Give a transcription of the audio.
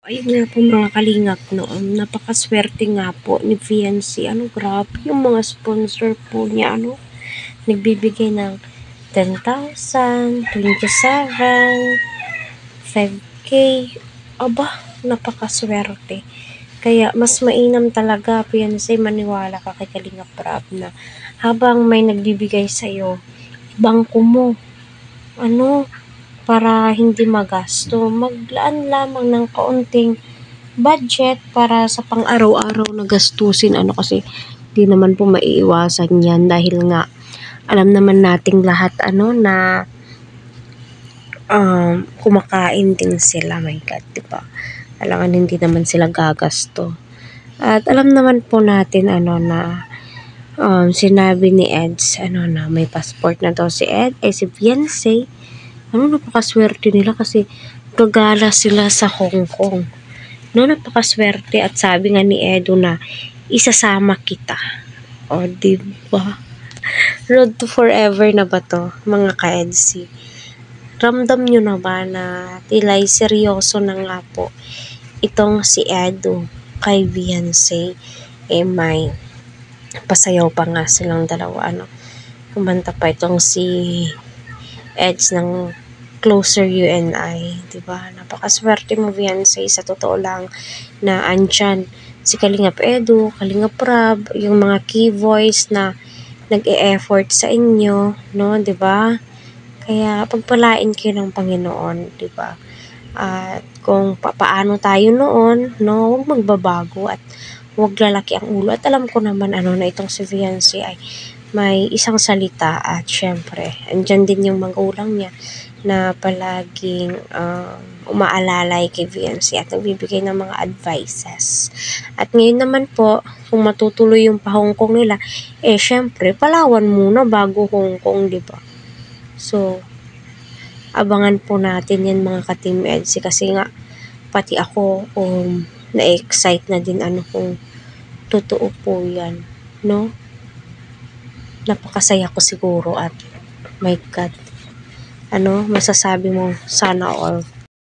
Ayun nga po mga kalingap, no? Napakaswerte nga po ni Fiancé. Grabe yung mga sponsor po niya, nagbibigay ng 10,000, 27, 5K. Aba, napakaswerte. Kaya mas mainam talaga, Fiancé, maniwala ka kay Kalingap Rab na habang may nagbibigay sa'yo, bangko mo, para hindi magasto, maglaan lamang ng kaunting budget para sa pang-araw-araw na gastusin. Kasi di naman po maiiwasan yan dahil nga alam naman nating lahat na kumakain din sila, my God, diba? Alangan hindi naman sila gagasto. At alam naman po natin na sinabi ni Eds na may passport na daw si si Fiancé. Napakaswerte nila kasi gagala sila sa Hong Kong. Napakaswerte at sabi nga ni Edo na isasama kita. O, diba? Road to forever na ba to, mga ka-EDC? Ramdam nyo na ba na tila'y seryoso na nga po itong si Edo kay Fiancé? May pasayaw pa nga silang dalawa. Kumanta pa itong si Eds ng Closer You and I, diba? Napakaswerte mo, Fiancé, sa totoo lang na andyan si Kalingap Edo, Kalingap Rab, yung mga key voice na nag-e-effort sa inyo, diba? Kaya pagpalain kayo ng Panginoon, diba? At kung paano tayo noon, huwag magbabago at huwag lalaki ang ulo. At alam ko naman na itong si Fiancé ay may isang salita at syempre, andyan din yung magulang niya na palaging umaalalay kay Fiancé at nagbibigay ng mga advices. At ngayon naman po, kung matutuloy yung pa-Hong Kong nila, syempre, Palawan muna bago Hong Kong, diba? So, abangan po natin yan mga ka-Team EDC kasi nga, pati ako, na-excite na din kung totoo po yan, napakasaya ko siguro at my God, masasabi mo sana all.